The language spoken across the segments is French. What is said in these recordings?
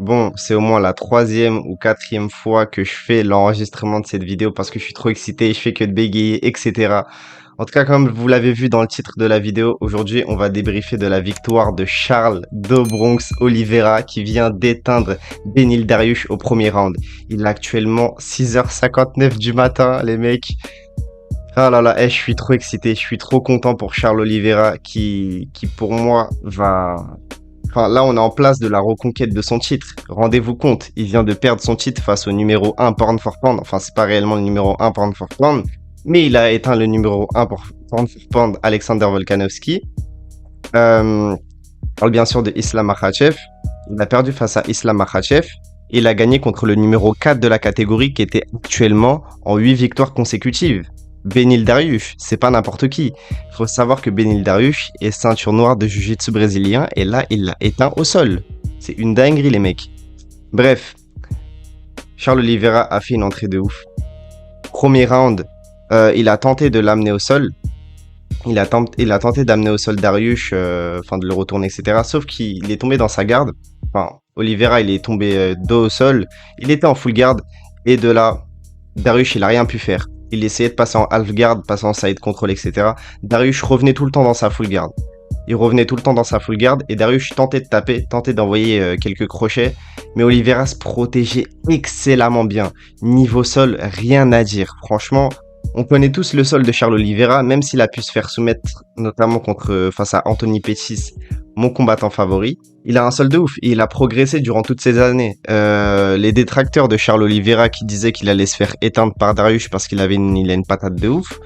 Bon, c'est au moins la troisième ou quatrième fois que je fais l'enregistrement de cette vidéo parce que je suis trop excité, je fais que de bégayer, etc. En tout cas, comme vous l'avez vu dans le titre de la vidéo, aujourd'hui, on va débriefer de la victoire de Charles do Bronx Oliveira qui vient d'éteindre Benil Dariush au premier round. Il est actuellement 6h59 du matin, les mecs. Ah là là, je suis trop excité, je suis trop content pour Charles Oliveira qui pour moi va... Enfin, là, on est en place de la reconquête de son titre. Rendez-vous compte, il vient de perdre son titre face au numéro 1 Pound for Pound. Enfin, c'est pas réellement le numéro 1 Pound for Pound, mais il a éteint le numéro 1 pour Pound for Pound, Alexander Volkanovski. On parle bien sûr de Islam Makhachev. Il a perdu face à Islam Makhachev. Il a gagné contre le numéro 4 de la catégorie qui était actuellement en 8 victoires consécutives. Benil Dariush, c'est pas n'importe qui. Il faut savoir que Benil Dariush est ceinture noire de jiu-jitsu brésilien et là, il l'a éteint au sol. C'est une dinguerie, les mecs. Bref, Charles Oliveira a fait une entrée de ouf. Premier round, il a tenté de l'amener au sol. Il a tenté d'amener au sol Dariush, enfin de le retourner, etc. Sauf qu'il est tombé dans sa garde. Enfin, Oliveira, il est tombé dos au sol. Il était en full guard. Et de là, Dariush, il a rien pu faire. Il essayait de passer en half guard, passer en side control, etc. Dariush revenait tout le temps dans sa full guard. Il revenait tout le temps dans sa full guard et Dariush tentait de taper, tentait d'envoyer quelques crochets. Mais Oliveira se protégeait excellemment bien. Niveau sol, rien à dire. Franchement, on connaît tous le sol de Charles Oliveira, même s'il a pu se faire soumettre, notamment face à Anthony Pettis, mon combattant favori. Il a un sol de ouf et il a progressé durant toutes ces années. Les détracteurs de Charles Oliveira qui disaient qu'il allait se faire éteindre par Dariush parce qu'il a une patate de ouf.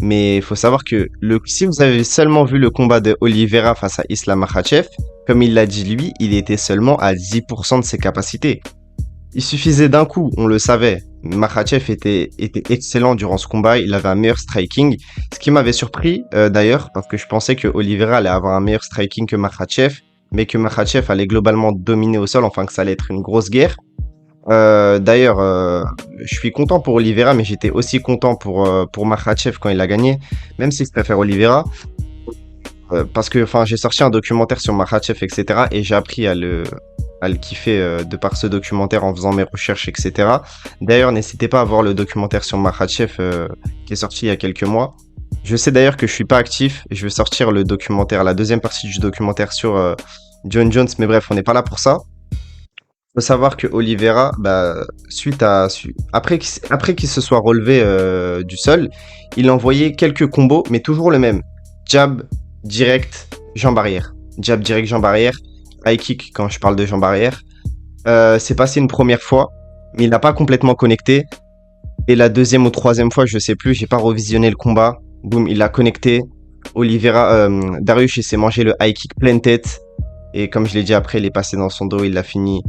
Mais il faut savoir que si vous avez seulement vu le combat de Oliveira face à Islam Makhachev, comme il l'a dit lui, il était seulement à 10% de ses capacités. Il suffisait d'un coup, on le savait. Makhachev était excellent durant ce combat, il avait un meilleur striking. Ce qui m'avait surpris d'ailleurs, parce que je pensais que Oliveira allait avoir un meilleur striking que Makhachev, mais que Makhachev allait globalement dominer au sol, enfin que ça allait être une grosse guerre. D'ailleurs, je suis content pour Oliveira, mais j'étais aussi content pour Makhachev quand il a gagné, même si je préfère Oliveira. Parce que j'ai sorti un documentaire sur Makhachev, etc. Et j'ai appris à le kiffer de par ce documentaire en faisant mes recherches, etc. D'ailleurs, n'hésitez pas à voir le documentaire sur Makhachev qui est sorti il y a quelques mois. Je sais d'ailleurs que je suis pas actif et je vais sortir le documentaire, la deuxième partie du documentaire sur John Jones, mais bref, on n'est pas là pour ça. Faut savoir que Oliveira, après qu'il se soit relevé du sol, il a envoyé quelques combos, mais toujours le même. Jab, direct, jambe arrière. Jab, direct, jambe arrière. High kick quand je parle de jambe arrière. C'est passé une première fois, mais il n'a pas complètement connecté. Et la deuxième ou troisième fois, je sais plus, j'ai pas revisionné le combat. Boum, il a connecté. Dariush, il s'est mangé le high kick pleine tête. Et comme je l'ai dit après, il est passé dans son dos, il l'a fini.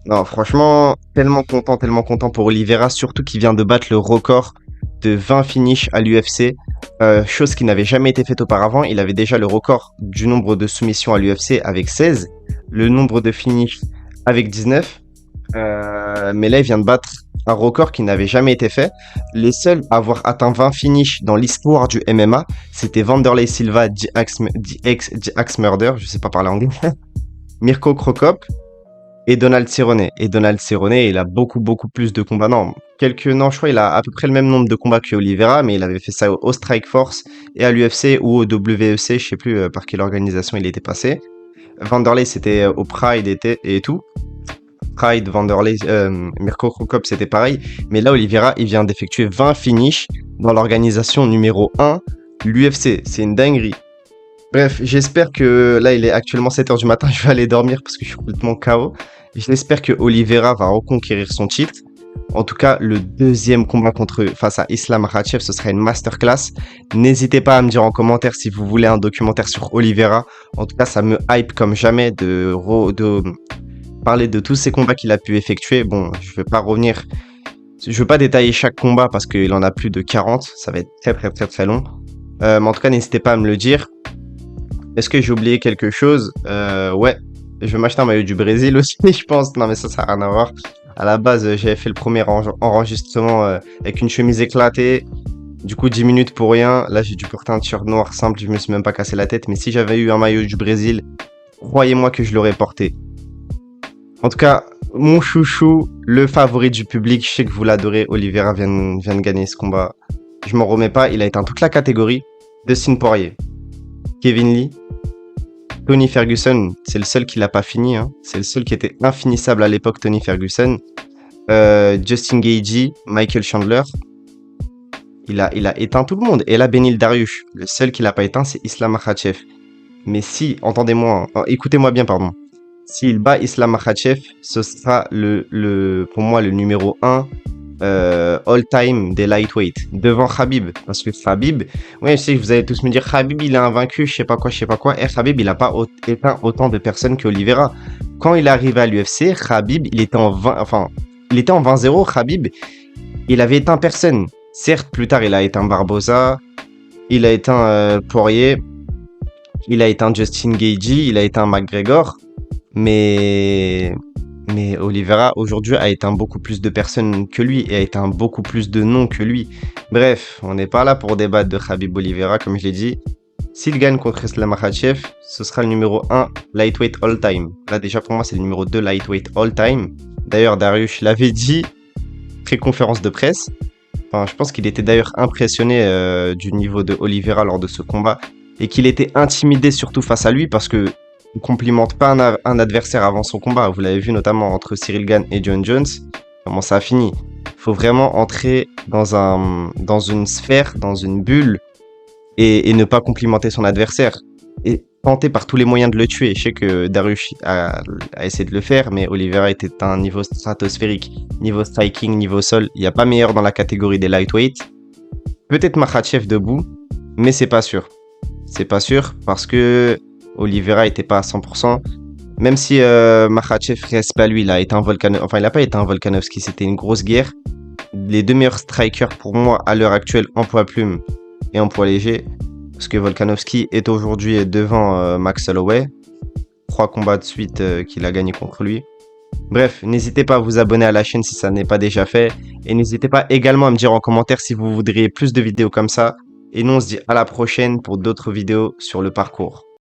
Non, franchement, tellement content pour Oliveira, surtout qu'il vient de battre le record de 20 finishes à l'UFC, chose qui n'avait jamais été faite auparavant. Il avait déjà le record du nombre de soumissions à l'UFC avec 16, le nombre de finishes avec 19, mais là il vient de battre un record qui n'avait jamais été fait. Les seuls à avoir atteint 20 finishes dans l'histoire du MMA, c'était Wanderlei Silva, The Axe Murder, je sais pas parler anglais, Mirko Cro Cop, et Donald Cerrone. Et Donald Cerrone, il a beaucoup plus de combats. Non, je crois il a à peu près le même nombre de combats que Oliveira, mais il avait fait ça au Strike Force et à l'UFC ou au WEC, je sais plus par quelle organisation il était passé. Wanderlei, c'était au Pride et tout. Pride, Wanderlei, Mirko Cro Cop, c'était pareil. Mais là, Oliveira, il vient d'effectuer 20 finishes dans l'organisation numéro 1, l'UFC. C'est une dinguerie. Bref, j'espère que là, il est actuellement 7h du matin, je vais aller dormir parce que je suis complètement KO. J'espère que Oliveira va reconquérir son titre. En tout cas, le deuxième combat face à Islam Makhachev, ce sera une masterclass. N'hésitez pas à me dire en commentaire si vous voulez un documentaire sur Oliveira. En tout cas, ça me hype comme jamais de parler de tous ces combats qu'il a pu effectuer. Bon, je vais pas revenir, je vais pas détailler chaque combat parce qu'il en a plus de 40. Ça va être très long. Mais en tout cas, n'hésitez pas à me le dire. Est-ce que j'ai oublié quelque chose? Ouais, je vais m'acheter un maillot du Brésil aussi, je pense. Non, mais ça n'a rien à voir. À la base, j'avais fait le premier enregistrement avec une chemise éclatée. Du coup, 10 minutes pour rien. Là, j'ai dû porter un t-shirt noir simple. Je me suis même pas cassé la tête. Mais si j'avais eu un maillot du Brésil, croyez-moi que je l'aurais porté. En tout cas, mon chouchou, le favori du public, je sais que vous l'adorez, Oliveira vient de gagner ce combat. Je m'en remets pas, il a éteint toute la catégorie. Dustin Poirier, Kevin Lee, Tony Ferguson, c'est le seul qui l'a pas fini, hein. C'est le seul qui était infinissable à l'époque, Tony Ferguson. Justin Gaethje, Michael Chandler. Il a éteint tout le monde. Et là, Benil Dariush, le seul qui l'a pas éteint, c'est Islam Makhachev. Mais si, entendez-moi, écoutez-moi bien, pardon. S'il bat Islam Makhachev, ce sera pour moi le numéro 1 all-time des lightweight, devant Khabib. Parce que Khabib, ouais, je sais que vous allez tous me dire, Khabib, il est invaincu, je sais pas quoi. Et Khabib, il a pas éteint autant de personnes qu'Oliveira. Quand il est arrivé à l'UFC, Khabib, il était en 20-0, Khabib, il avait éteint personne. Certes, plus tard, il a éteint Barboza, il a éteint Poirier, il a éteint Justin Gaethje, il a éteint McGregor, mais Oliveira, aujourd'hui, a éteint beaucoup plus de personnes que lui et a éteint beaucoup plus de noms que lui. Bref, on n'est pas là pour débattre de Khabib Oliveira, comme je l'ai dit. S'il gagne contre Islam Makhachev, ce sera le numéro 1 lightweight all-time. Là, déjà, pour moi, c'est le numéro 2 lightweight all-time. D'ailleurs, Dariush l'avait dit, pré-conférence de presse. Enfin, je pense qu'il était d'ailleurs impressionné du niveau de Oliveira lors de ce combat et qu'il était intimidé surtout face à lui parce que on complimente pas un adversaire avant son combat. Vous l'avez vu notamment entre Cyril Gane et John Jones. Comment ça a fini? Il faut vraiment entrer dans une sphère, dans une bulle et ne pas complimenter son adversaire et tenter par tous les moyens de le tuer. Je sais que Dariush a essayé de le faire, mais Oliveira était à un niveau stratosphérique. Niveau striking, niveau sol, il n'y a pas meilleur dans la catégorie des lightweight. Peut-être Makhachev debout, mais c'est pas sûr. C'est pas sûr parce que Oliveira était pas à 100%. Même si Makhachev reste pas lui, il a éteint Volkanovski. Enfin, il a pas éteint Volkanovski, c'était une grosse guerre. Les deux meilleurs strikers pour moi à l'heure actuelle en poids plume et en poids léger. Parce que Volkanovski est aujourd'hui devant Max Holloway. 3 combats de suite qu'il a gagné contre lui. Bref, n'hésitez pas à vous abonner à la chaîne si ça n'est pas déjà fait. Et n'hésitez pas également à me dire en commentaire si vous voudriez plus de vidéos comme ça. Et nous, on se dit à la prochaine pour d'autres vidéos sur le parcours.